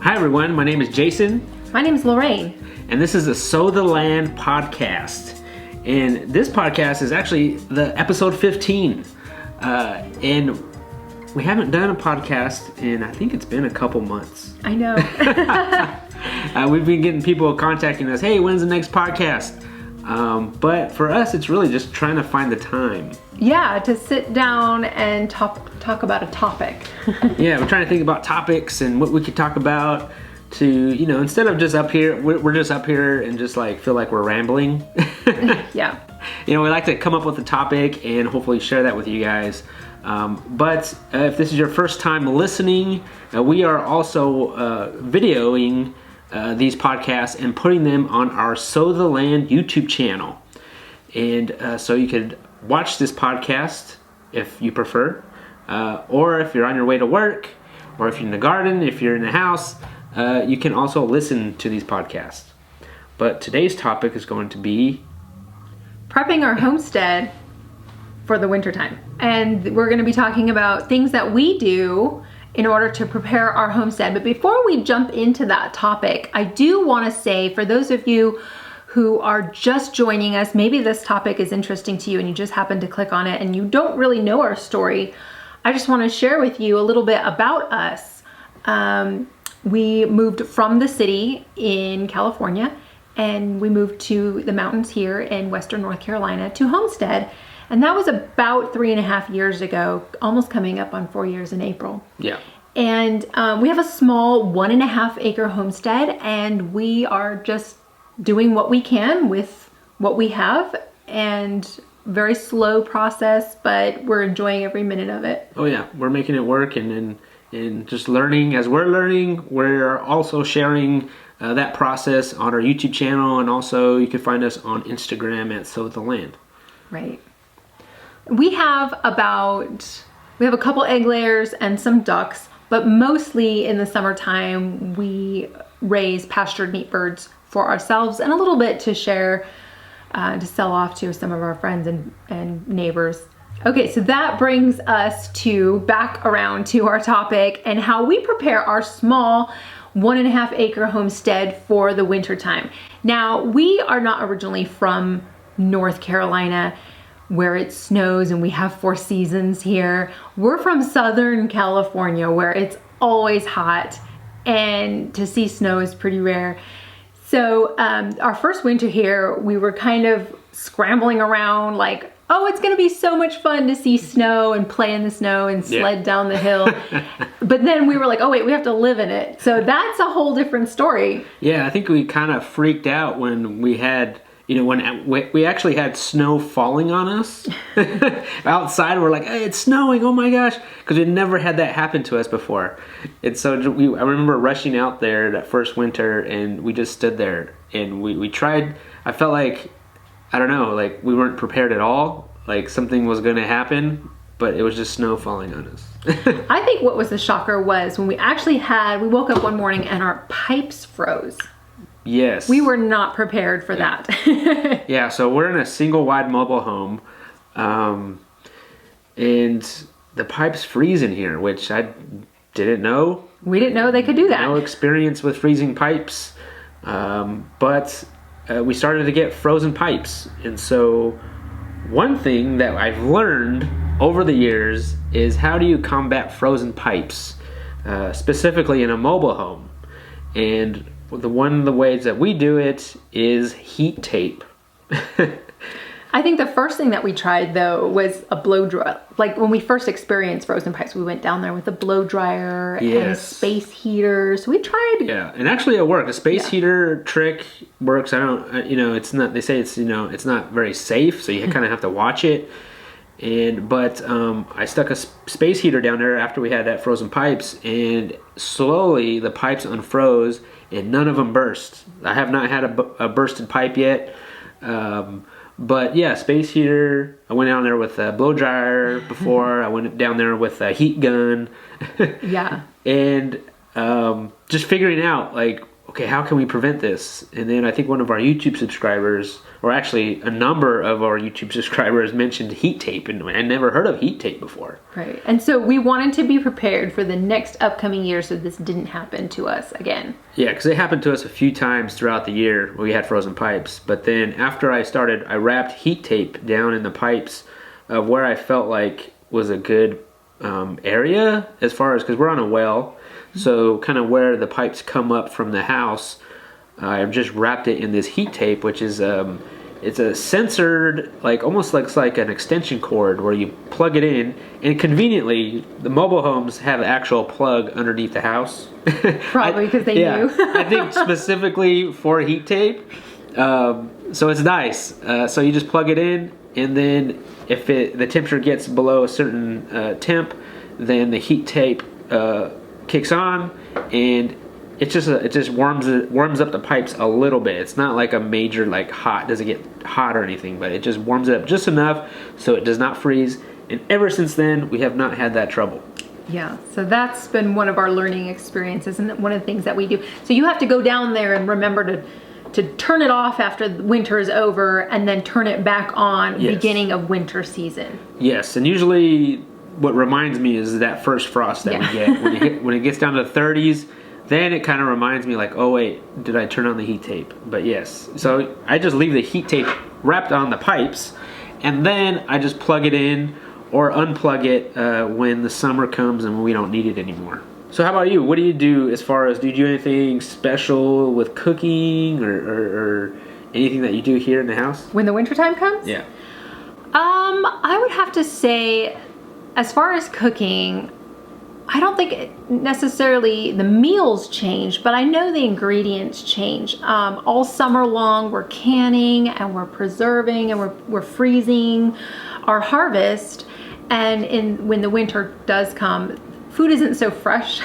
Hi everyone, my name is Jason. My name is Lorraine. And this is the Sow the Land podcast. And this podcast is actually the episode 15. And we haven't done a podcast in, I think it's been a couple months. I know. We've been getting people contacting us, hey, when's the next podcast? But for us, it's really just trying to find the time. Yeah, to sit down and talk about a topic. Yeah, we're trying to think about topics and what we could talk about to, instead of just up here, we're just up here and just like feel like we're rambling. Yeah. We like to come up with a topic and hopefully share that with you guys. But if this is your first time listening, we are also videoing these podcasts and putting them on our Sow the Land YouTube channel. And so you could watch this podcast if you prefer, or if you're on your way to work, or if you're in the garden, if you're in the house, you can also listen to these podcasts. But today's topic is going to be prepping our homestead for the wintertime. And we're going to be talking about things that we do in order to prepare our homestead. But before we jump into that topic, I do want to say, for those of you who are just joining us, maybe this topic is interesting to you and you just happen to click on it and you don't really know our story, I just want to share with you a little bit about us. We moved from the city in California and we moved to the mountains here in Western North Carolina to Homestead. And that was about 3.5 years ago, almost coming up on 4 years in April. Yeah. And we have a small 1.5 acre homestead, and we are just doing what we can with what we have, and very slow process, but we're enjoying every minute of it. Oh yeah, we're making it work and just learning. As we're learning, we're also sharing that process on our YouTube channel, and also you can find us on Instagram at Sow the Land. Right. We have a couple egg layers and some ducks, but mostly in the summertime we raise pastured meat birds for ourselves and a little bit to share, to sell off to some of our friends and neighbors. Okay, so that brings us back around to our topic and how we prepare our small 1.5 acre homestead for the winter time. Now, we are not originally from North Carolina, where it snows and we have 4 seasons here. We're from Southern California, where it's always hot and to see snow is pretty rare. So our first winter here, we were kind of scrambling around like, oh, it's gonna be so much fun to see snow and play in the snow and sled down the hill. But then we were like, oh wait, we have to live in it. So that's a whole different story. Yeah, I think we kind of freaked out when we had, when we actually had snow falling on us outside. We're like, hey, it's snowing, oh my gosh, because we'd never had that happen to us before. And so I remember rushing out there that first winter, and we just stood there and we tried. I felt like, I don't know, like we weren't prepared at all, like something was going to happen, but it was just snow falling on us. I think what was the shocker was when we woke up one morning and our pipes froze. Yes. We were not prepared for that. Yeah, so we're in a single wide mobile home, and the pipes freeze in here, which I didn't know. We didn't know they could do that. No experience with freezing pipes, but we started to get frozen pipes. And so one thing that I've learned over the years is how do you combat frozen pipes, specifically in a mobile home. And one of the ways that we do it is heat tape. I think the first thing that we tried though was a blow dryer. Like when we first experienced frozen pipes, we went down there with a blow dryer and a space heater. So we tried. Yeah, and actually it worked. A space heater trick works. I don't, it's not. They say it's it's not very safe, so you kind of have to watch it. But I stuck a space heater down there after we had that frozen pipes, and slowly the pipes unfroze, and none of them burst. I have not had a bursted pipe yet. But yeah, space heater. I went down there with a blow dryer before. I went down there with a heat gun. Yeah. And just figuring out like, okay, how can we prevent this? And then I think one of our YouTube subscribers, or actually a number of our YouTube subscribers, mentioned heat tape, and I never heard of heat tape before. Right. And so we wanted to be prepared for the next upcoming year so this didn't happen to us again. Yeah, because it happened to us a few times throughout the year when we had frozen pipes. But then after I wrapped heat tape down in the pipes of where I felt like was a good area, as far as, because we're on a well, so kind of where the pipes come up from the house, I've just wrapped it in this heat tape, which is it's a censored, like almost looks like an extension cord where you plug it in, and conveniently the mobile homes have an actual plug underneath the house. Probably because they knew. I think specifically for heat tape. So it's nice. So you just plug it in, and then if the temperature gets below a certain temp, then the heat tape kicks on, and it just warms up the pipes a little bit. It's not like a major doesn't get hot or anything, but it just warms it up just enough so it does not freeze. And ever since then, we have not had that trouble. Yeah, so that's been one of our learning experiences, and one of the things that we do. So you have to go down there and remember to turn it off after winter is over, and then turn it back on beginning of winter season. Yes, and usually what reminds me is that first frost that we get when it gets down to the 30s. Then it kind of reminds me like, oh wait, did I turn on the heat tape? But yes, so I just leave the heat tape wrapped on the pipes, and then I just plug it in or unplug it when the summer comes and we don't need it anymore. So how about you? What do you do as far as, do you do anything special with cooking or anything that you do here in the house? When the wintertime comes? Yeah. I would have to say, as far as cooking, I don't think necessarily the meals change, but I know the ingredients change. All summer long, we're canning and we're preserving and we're freezing our harvest. And when the winter does come, food isn't so fresh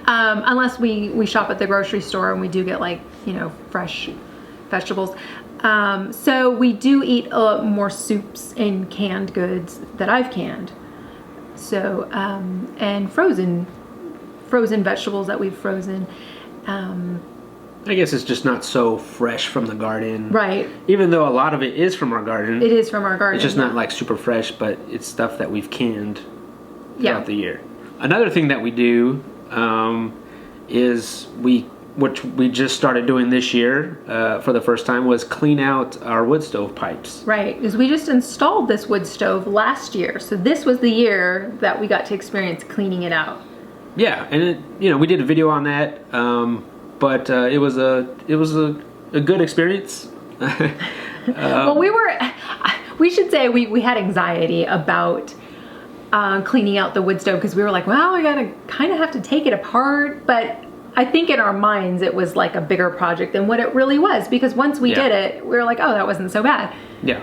unless we shop at the grocery store and we do get fresh vegetables. So we do eat more soups and canned goods that I've canned. So, and frozen vegetables that we've frozen. I guess it's just not so fresh from the garden. Right. Even though a lot of it is from our garden. It is from our garden. It's just not like super fresh, but it's stuff that we've canned throughout the year. Another thing that we do is which we just started doing this year for the first time, was clean out our wood stove pipes. Right, because we just installed this wood stove last year, so this was the year that we got to experience cleaning it out. Yeah, and we did a video on that, but it was a good experience. Well, we should say we had anxiety about cleaning out the wood stove, because we were like, well, we gotta kind of have to take it apart, but I think in our minds it was like a bigger project than what it really was, because once we did it, we were like, oh, that wasn't so bad. Yeah,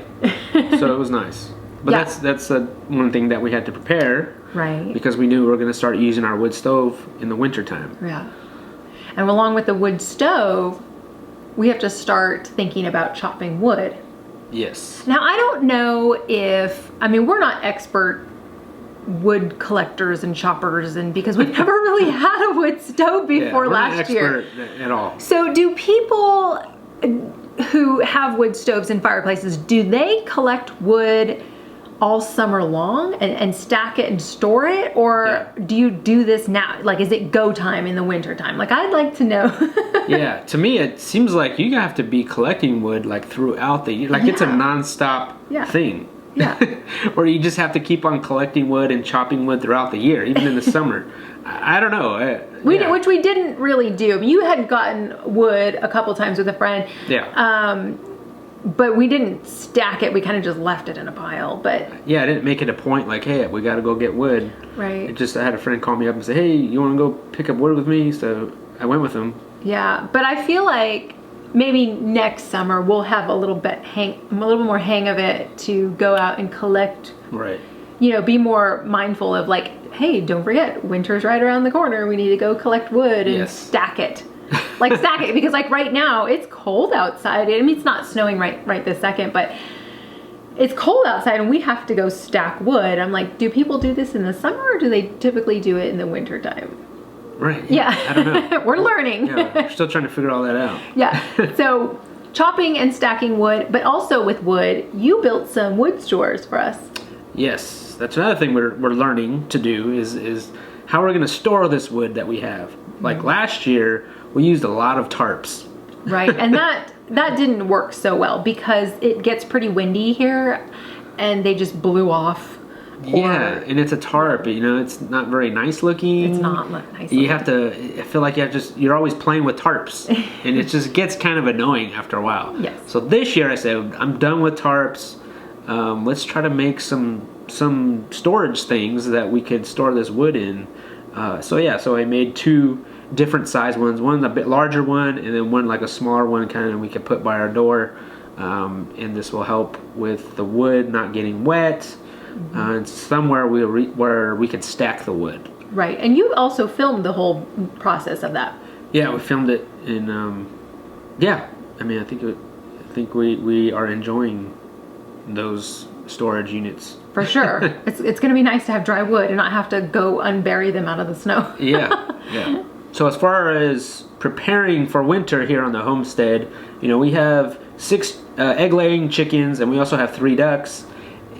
so it was nice. But that's one thing that we had to prepare. Right. Because we knew we were going to start using our wood stove in the wintertime. Yeah. And along with the wood stove, we have to start thinking about chopping wood. Yes. Now, I don't know we're not expert wood collectors and choppers, and because we've never really had a wood stove before last year. We're not expert at all. So do people who have wood stoves and fireplaces, do they collect wood all summer long and stack it and store it, or do you do this now? Like, is it go time in the winter time? Like, I'd like to know. Yeah, to me it seems like you have to be collecting wood like throughout the year. Like it's a non-stop thing. Yeah. Or you just have to keep on collecting wood and chopping wood throughout the year, even in the summer. I don't know. Which we didn't really do. I mean, you had gotten wood a couple times with a friend. Yeah. But we didn't stack it. We kind of just left it in a pile. But yeah, I didn't make it a point like, hey, we got to go get wood. Right. I had a friend call me up and say, hey, you want to go pick up wood with me? So I went with him. Yeah, but I feel like maybe next summer we'll have a little bit more hang of it to go out and collect. Right. Be more mindful of like, hey, don't forget, winter's right around the corner. We need to go collect wood and stack it. Like stack it, because like right now it's cold outside. I mean, it's not snowing right this second, but it's cold outside and we have to go stack wood. I'm like, do people do this in the summer, or do they typically do it in the winter time? Right. Yeah. I don't know. We're learning. Yeah, we're still trying to figure all that out. Yeah. So chopping and stacking wood, but also with wood, you built some wood stores for us. Yes, that's another thing we're learning to do is how we're going to store this wood that we have. Like last year, we used a lot of tarps. Right, and that didn't work so well because it gets pretty windy here, and they just blew off. Yeah, and it's a tarp. You know, it's not very nice looking. It's not nice. You have to. I feel like you're always playing with tarps, and it just gets kind of annoying after a while. Yes. So this year I said I'm done with tarps. Let's try to make some storage things that we could store this wood in. So I made 2 different size ones. One a bit larger one, and then one like a smaller one, kind of we could put by our door. And this will help with the wood not getting wet. And somewhere where we could stack the wood. Right, and you also filmed the whole process of that. Yeah, we filmed it in. I mean, I think we are enjoying those storage units. For sure, it's going to be nice to have dry wood and not have to go unbury them out of the snow. Yeah. So as far as preparing for winter here on the homestead, you know, we have 6 egg-laying chickens, and we also have 3 ducks.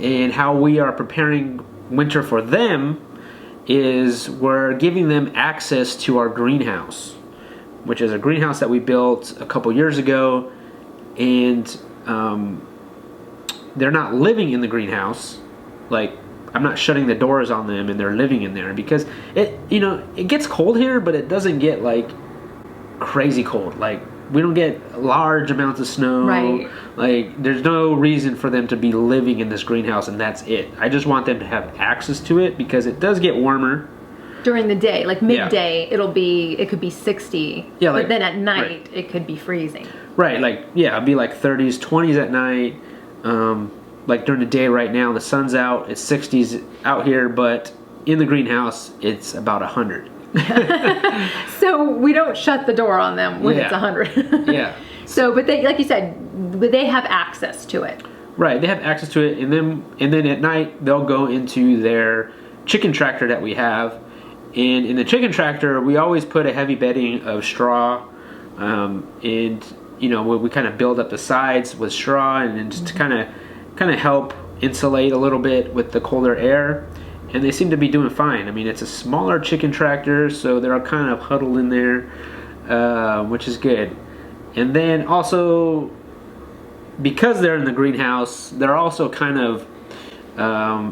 And how we are preparing winter for them is we're giving them access to our greenhouse, which is a greenhouse that we built a couple years ago. And they're not living in the greenhouse. Like, I'm not shutting the doors on them and they're living in there because it gets cold here, but it doesn't get like crazy cold. Like, we don't get large amounts of snow. Right. Like, there's no reason for them to be living in this greenhouse, and that's it. I just want them to have access to it because it does get warmer. During the day, like midday, it could be 60. Yeah, but then at night, it could be freezing. Right, it'd be like 30s, 20s at night. Like during the day right now, the sun's out, it's 60s out here, but in the greenhouse, it's about 100. So we don't shut the door on them when it's 100. Yeah. So, but they, like you said, they have access to it. Right, they have access to it, and then at night they'll go into their chicken tractor that we have, and in the chicken tractor we always put a heavy bedding of straw, and we kind of build up the sides with straw, and then just to kind of help insulate a little bit with the colder air. And they seem to be doing fine. I mean, it's a smaller chicken tractor, so they're all kind of huddled in there, which is good. And then also, because they're in the greenhouse, they're also kind of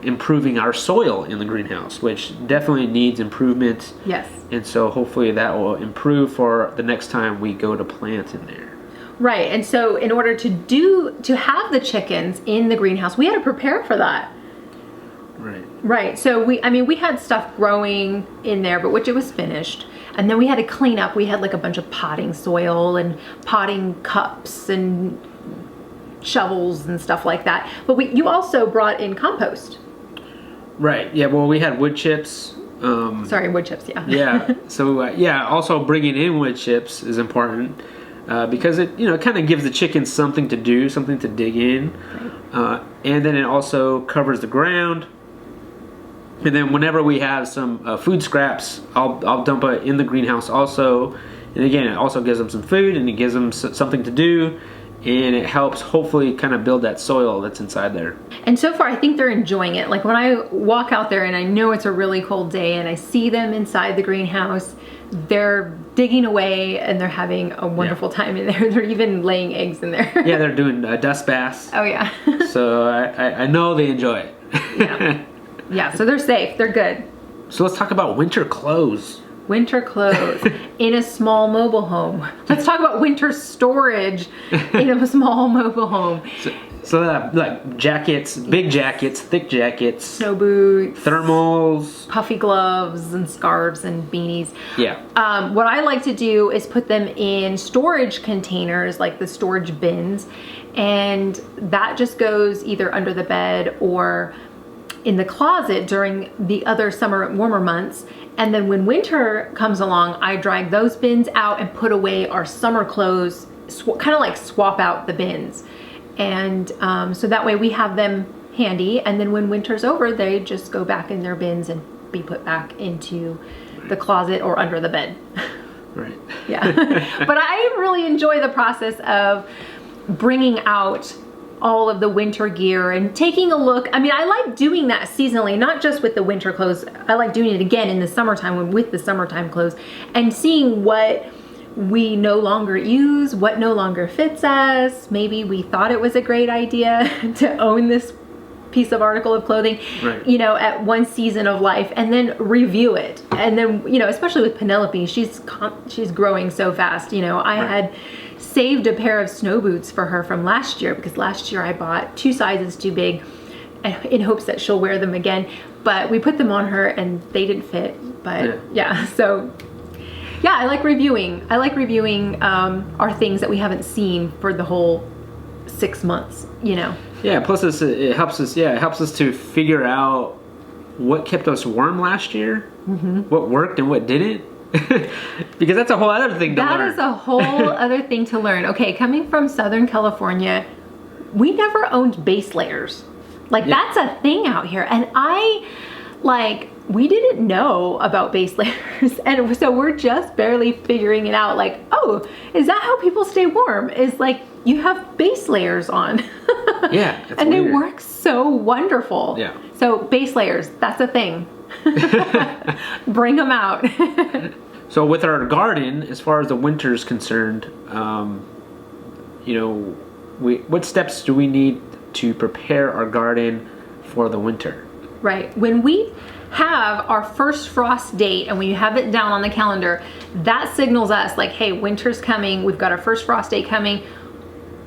improving our soil in the greenhouse, which definitely needs improvement. Yes. And so hopefully that will improve for the next time we go to plant in there. Right, and so in order to have the chickens in the greenhouse, we had to prepare for that. Right. So we had stuff growing in there, but it was finished. And then we had to clean up. We had like a bunch of potting soil and potting cups and shovels and stuff like that. But you also brought in compost. Right. Yeah. Well, we had wood chips. Wood chips. Yeah. Yeah. So also bringing in wood chips is important because it kind of gives the chickens something to do, something to dig in, right. And then it also covers the ground. And then whenever we have some food scraps, I'll dump it in the greenhouse also. And again, it also gives them some food and it gives them something to do. And it helps hopefully kind of build that soil that's inside there. And so far, I think they're enjoying it. Like when I walk out there and I know it's a really cold day and I see them inside the greenhouse, they're digging away and they're having a wonderful time in there. They're even laying eggs in there. Yeah, they're doing dust baths. Oh yeah. So I know they enjoy it. Yeah. Yeah, so they're safe. They're good. So let's talk about winter clothes. Winter clothes in a small mobile home. Let's talk about winter storage in a small mobile home. So like jackets, big jackets, thick jackets. Snow boots. Thermals. Puffy gloves and scarves and beanies. Yeah. What I like to do is put them in storage containers, like the storage bins. And that just goes either under the bed or in the closet during the other summer warmer months. And then when winter comes along, I drag those bins out and put away our summer clothes, kind of like swap out the bins. And so that way we have them handy. And then when winter's over, they just go back in their bins and be put back into the closet or under the bed. Right. Yeah. But I really enjoy the process of bringing out all of the winter gear and taking a look. I mean, I like doing that seasonally, not just with the winter clothes. I like doing it again in the summertime with the summertime clothes and seeing what we no longer use, what no longer fits us. Maybe we thought it was a great idea to own this piece of article of clothing, right, you know, at one season of life, and then review it. And then, you know, especially with Penelope, she's growing so fast. You know, I had saved a pair of snow boots for her from last year, because last year I bought 2 sizes too big in hopes that she'll wear them again. But we put them on her and they didn't fit. But yeah, so yeah, I like reviewing. I like reviewing our things that we haven't seen for the whole 6 months, you know. Yeah, plus it helps us. Yeah, it helps us to figure out what kept us warm last year, what worked and what didn't. Because that's a whole other thing to learn. That is a whole other thing to learn. Okay, coming from Southern California, we never owned base layers. Like that's a thing out here, and we didn't know about base layers, and so we're just barely figuring it out. Like, oh, is that how people stay warm? Is like you have base layers on. Yeah, and they work so wonderful. Yeah. So base layers, that's a thing. Bring them out. So with our garden, as far as the winter is concerned, you know, what steps do we need to prepare our garden for the winter? Right. When we have our first frost date and we have it down on the calendar, that signals us like, hey, winter's coming. We've got our first frost date coming.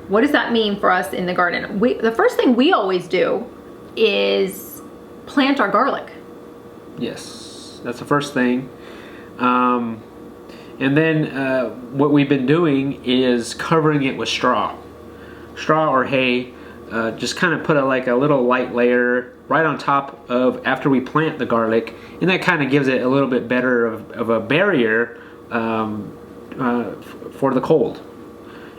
What does that mean for us in the garden? The first thing we always do is plant our garlic. Yes, that's the first thing. And then what we've been doing is covering it with straw or hay. Just kind of put a little light layer right on top of after we plant the garlic, and that kind of gives it a little bit better of a barrier for the cold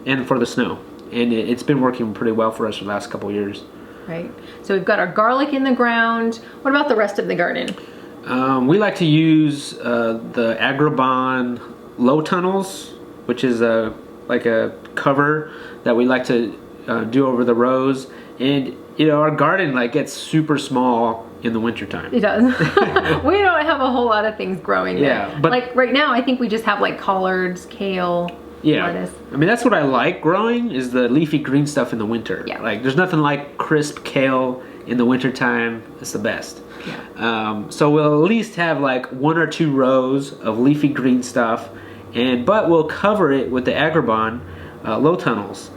and for the snow. And it's been working pretty well for us for the last couple of years. Right. So we've got our garlic in the ground. What about the rest of the garden? We like to use the Agribon low tunnels, which is like a cover that we like to do over the rows. And you know, our garden gets super small in the wintertime. It does. We don't have a whole lot of things growing there. But like right now, I think we just have like collards, kale, lettuce. I mean, that's what I like growing, is the leafy green stuff in the winter. Yeah. Like there's nothing like crisp kale in the wintertime. It's the best. Yeah. So we'll at least have like 1 or 2 rows of leafy green stuff, but we'll cover it with the Agribon low tunnels.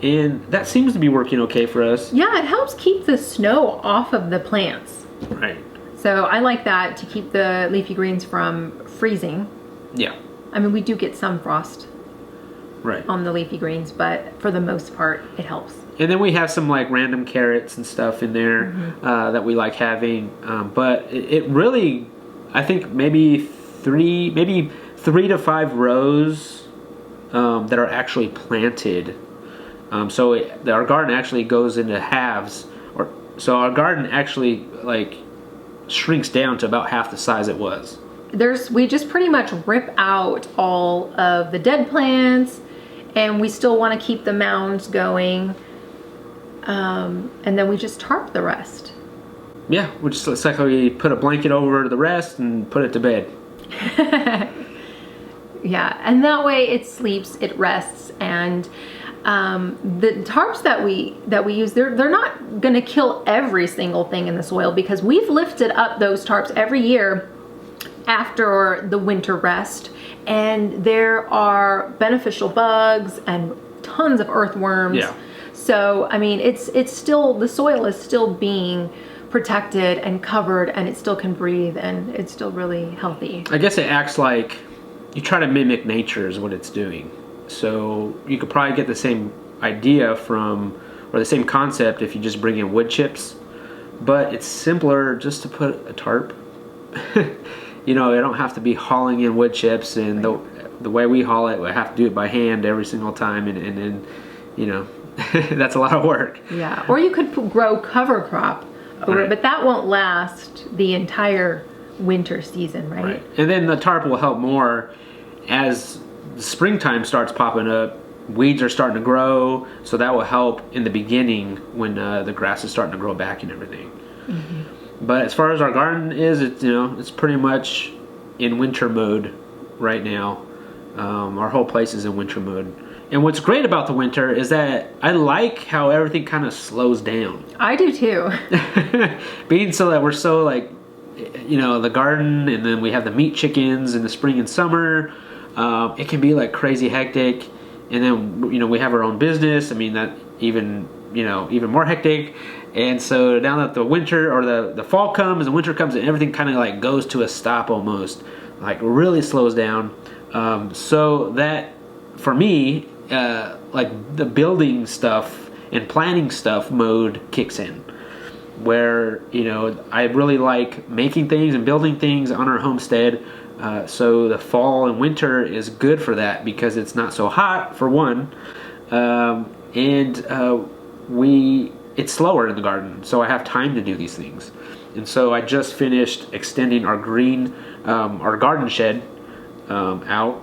And that seems to be working okay for us. Yeah, it helps keep the snow off of the plants. Right. So I like that to keep the leafy greens from freezing. Yeah. I mean, we do get some frost on the leafy greens, but for the most part, it helps. And then we have some like random carrots and stuff in there that we like having. But it really, I think maybe 3 to 5 rows that are actually planted. So our garden actually goes into halves, so our garden actually shrinks down to about half the size it was. We just pretty much rip out all of the dead plants, and we still want to keep the mounds going, and then we just tarp the rest. Yeah, it's like we put a blanket over the rest and put it to bed. Yeah, and that way it sleeps, it rests, and the tarps that we use, they're not going to kill every single thing in the soil, because we've lifted up those tarps every year after the winter rest, and there are beneficial bugs and tons of earthworms. Yeah. So I mean, it's still, the soil is still being protected and covered, and it still can breathe, and it's still really healthy. I guess it acts like you try to mimic nature is what it's doing. So you could probably get the same idea or the same concept if you just bring in wood chips, but it's simpler just to put a tarp. You know, you don't have to be hauling in wood chips, and the way we haul it, we have to do it by hand every single time, and you know, that's a lot of work. Yeah, or you could grow cover crop over it, but that won't last the entire winter season, right? And then the tarp will help more as the springtime starts popping up. Weeds are starting to grow, so that will help in the beginning when the grass is starting to grow back and everything. But as far as our garden is, it's pretty much in winter mode right now. Our whole place is in winter mode. And what's great about the winter is that I like how everything kind of slows down. I do too. Being so that we're so like, the garden, and then we have the meat chickens in the spring and summer. It can be like crazy hectic. And then, we have our own business. I mean, that even more hectic. And so now that the winter or the fall comes and winter comes and everything kind of like goes to a stop almost, like really slows down. So that for me, like the building stuff and planning stuff mode kicks in, where I really like making things and building things on our homestead. So the fall and winter is good for that because it's not so hot for one, and it's slower in the garden, so I have time to do these things. And so I just finished extending our garden shed out.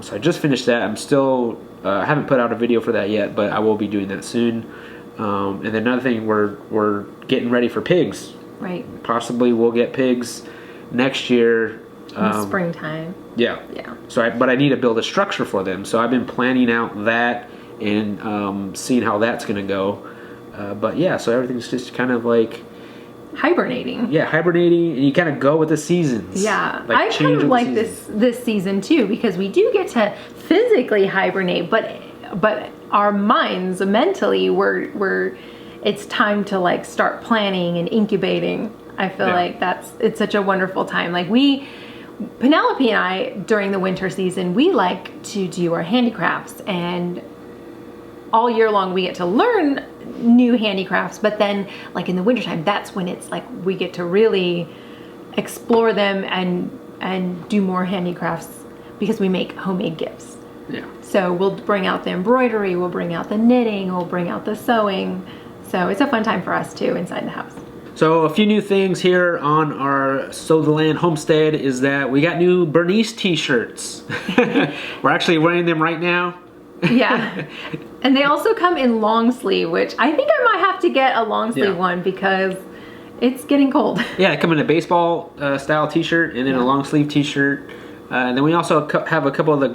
So I just finished that. I'm still I haven't put out a video for that yet, but I will be doing that soon. And then another thing, we're getting ready for pigs. Right. Possibly we'll get pigs next year. In the springtime. Yeah. So but I need to build a structure for them. So I've been planning out that and seeing how that's going to go. But yeah, so everything's just kind of like hibernating. Yeah, hibernating, and you kind of go with the seasons. Yeah, I kind of like this season too because we do get to physically hibernate, but our minds mentally it's time to like start planning and incubating. I feel like it's such a wonderful time. Like Penelope and I, during the winter season, we like to do our handicrafts, and all year long we get to learn new handicrafts, but then like in the wintertime, that's when it's like we get to really explore them and do more handicrafts because we make homemade gifts. Yeah. So we'll bring out the embroidery, we'll bring out the knitting, we'll bring out the sewing. So it's a fun time for us too inside the house. So a few new things here on our Sow the Land homestead is that we got new Bernice t-shirts. We're actually wearing them right now. Yeah. And they also come in long sleeve, which I think I might have to get a long sleeve one because it's getting cold. Yeah, they come in a baseball style t-shirt and then a long sleeve t-shirt. And then we also have a couple of the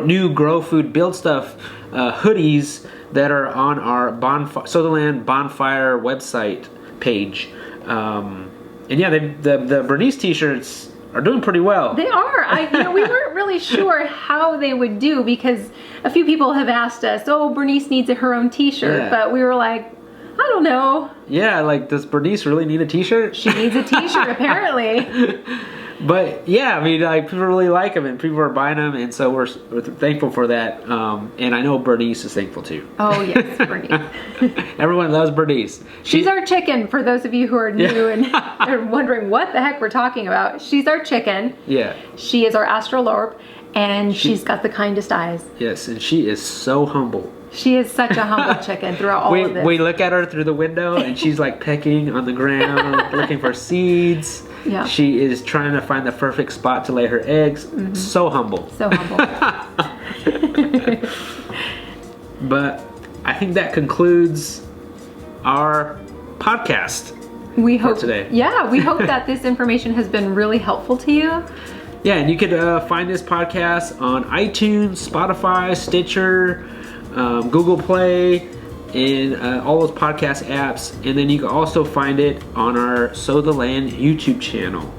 new Grow Food Build Stuff hoodies that are on our Sow the Land bonfire website page. And yeah, the Bernice t-shirts are doing pretty well. They are. We weren't really sure how they would do because a few people have asked us, Bernice needs her own t-shirt, but we were like, I don't know. Yeah, like, does Bernice really need a t-shirt? She needs a t-shirt, apparently. But yeah, I mean, like, people really like them and people are buying them, and so we're thankful for that. And I know Bernice is thankful too. Oh yes, Bernice. Everyone loves Bernice. She's our chicken. For those of you who are new and are wondering what the heck we're talking about, she's our chicken. Yeah. She is our astrolorp, and she's got the kindest eyes. Yes, and she is so humble. She is such a humble chicken throughout all of this. We look at her through the window and she's like pecking on the ground, looking for seeds. Yeah. She is trying to find the perfect spot to lay her eggs. Mm-hmm. So humble. So humble. But I think that concludes our podcast. We hope today. Yeah, we hope that this information has been really helpful to you. Yeah, and you could find this podcast on iTunes, Spotify, Stitcher, Google Play, and all those podcast apps. And then you can also find it on our Sow the Land YouTube channel.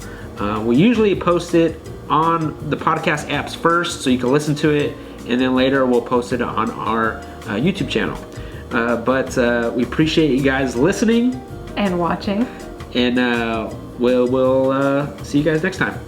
We usually post it on the podcast apps first, so you can listen to it, and then later we'll post it on our YouTube channel. But we appreciate you guys listening and watching, and we'll see you guys next time.